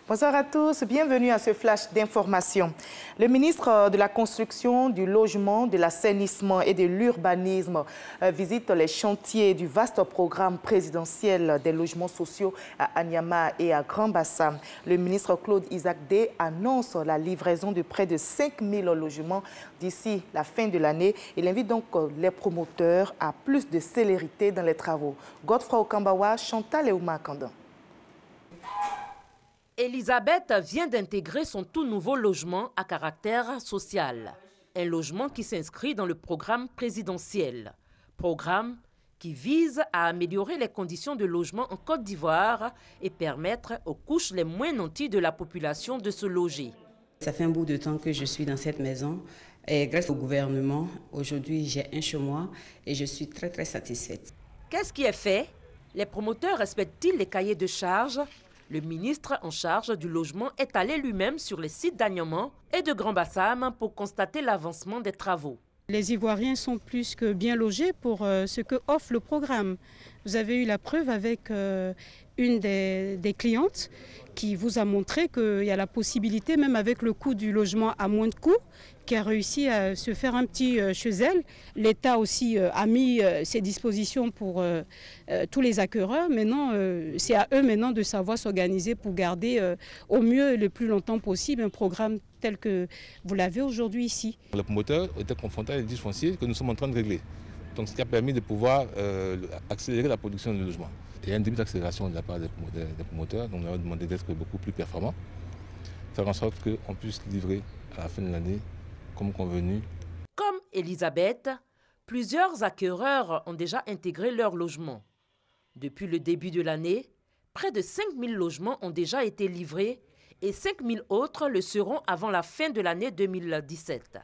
Bonsoir à tous, bienvenue à ce flash d'information. Le ministre de la Construction, du Logement, de l'Assainissement et de l'Urbanisme visite les chantiers du vaste programme présidentiel des logements sociaux à Anyama et à Grand-Bassam. Le ministre Claude Isaac Dey annonce la livraison de près de 5000 logements d'ici la fin de l'année. Il invite donc les promoteurs à plus de célérité dans les travaux. Godefroy Okambawa, Chantal et Ouma Kandan. Elisabeth vient d'intégrer son tout nouveau logement à caractère social. Un logement qui s'inscrit dans le programme présidentiel. Programme qui vise à améliorer les conditions de logement en Côte d'Ivoire et permettre aux couches les moins nanties de la population de se loger. Ça fait un bout de temps que je suis dans cette maison et grâce au gouvernement, aujourd'hui j'ai un chez moi et je suis très satisfaite. Qu'est-ce qui est fait? Les promoteurs respectent-ils les cahiers de charges? Le ministre en charge du logement est allé lui-même sur les sites d'Anyama et de Grand-Bassam pour constater l'avancement des travaux. Les Ivoiriens sont plus que bien logés pour ce que offre le programme. Vous avez eu la preuve avec une des clientes qui vous a montré qu'il y a la possibilité, même avec le coût du logement à moins de coût, qui a réussi à se faire un petit chez elle. L'État aussi a mis ses dispositions pour tous les acquéreurs. Maintenant, c'est à eux maintenant de savoir s'organiser pour garder au mieux et le plus longtemps possible un programme tel que vous l'avez aujourd'hui ici. Le promoteur était confronté à des litiges fonciers que nous sommes en train de régler. Donc, ce qui a permis de pouvoir accélérer la production de logements. Il y a un début d'accélération de la part des promoteurs, donc on a demandé d'être beaucoup plus performants, faire en sorte qu'on puisse livrer à la fin de l'année comme convenu. Comme Elisabeth, plusieurs acquéreurs ont déjà intégré leur logement. Depuis le début de l'année, près de 5000 logements ont déjà été livrés et 5000 autres le seront avant la fin de l'année 2017.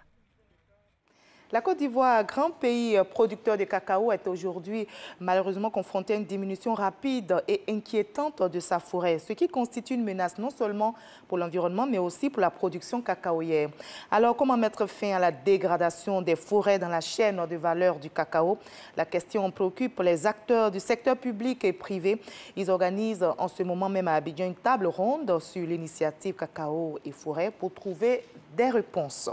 La Côte d'Ivoire, grand pays producteur de cacao, est aujourd'hui malheureusement confronté à une diminution rapide et inquiétante de sa forêt, ce qui constitue une menace non seulement pour l'environnement, mais aussi pour la production cacaoyère. Alors, comment mettre fin à la dégradation des forêts dans la chaîne de valeur du cacao? La question préoccupe les acteurs du secteur public et privé. Ils organisent en ce moment même à Abidjan une table ronde sur l'initiative Cacao et Forêt pour trouver des réponses.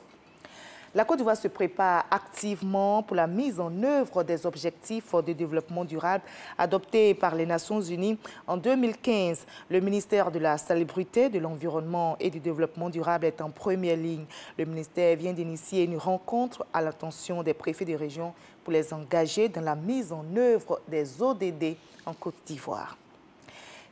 La Côte d'Ivoire se prépare activement pour la mise en œuvre des objectifs de développement durable adoptés par les Nations Unies en 2015. Le ministère de la Salubrité, de l'Environnement et du Développement durable est en première ligne. Le ministère vient d'initier une rencontre à l'attention des préfets des régions pour les engager dans la mise en œuvre des ODD en Côte d'Ivoire.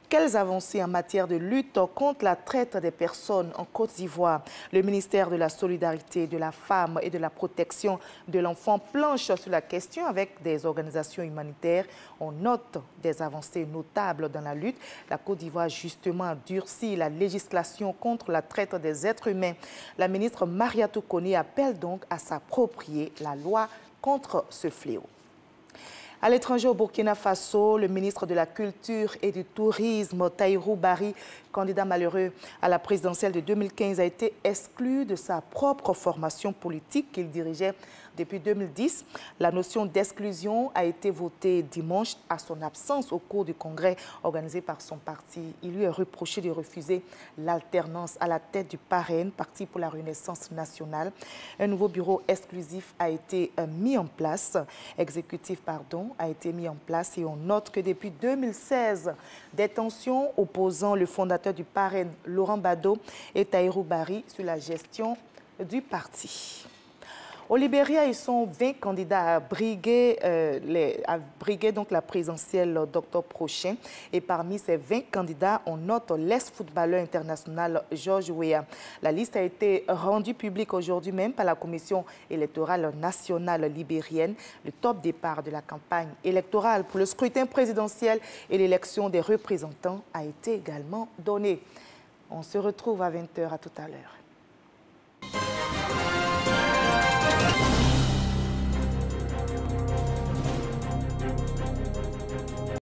Quelles avancées en matière de lutte contre la traite des personnes en Côte d'Ivoire? Le ministère de la Solidarité, de la Femme et de la Protection de l'Enfant planche sur la question avec des organisations humanitaires. On note des avancées notables dans la lutte. La Côte d'Ivoire, justement, a durci la législation contre la traite des êtres humains. La ministre Mariatou Kone appelle donc à s'approprier la loi contre ce fléau. À l'étranger, au Burkina Faso, le ministre de la Culture et du Tourisme, Tahirou Barry, candidat malheureux à la présidentielle de 2015, a été exclu de sa propre formation politique qu'il dirigeait depuis 2010. La notion d'exclusion a été votée dimanche à son absence au cours du congrès organisé par son parti. Il lui est reproché de refuser l'alternance à la tête du PAREN, Parti pour la Renaissance nationale. Un nouveau bureau exclusif a été mis en place, a été mis en place et on note que depuis 2016, des tensions opposant le fondateur du PAREN, Laurent Bado, et Tahirou Barry sur la gestion du parti. Au Libéria, ils sont 20 candidats à briguer, donc la présidentielle d'octobre prochain. Et parmi ces 20 candidats, on note l'ex-footballeur international George Weah. La liste a été rendue publique aujourd'hui même par la Commission électorale nationale libérienne. Le top départ de la campagne électorale pour le scrutin présidentiel et l'élection des représentants a été également donné. On se retrouve à 20 h. À tout à l'heure.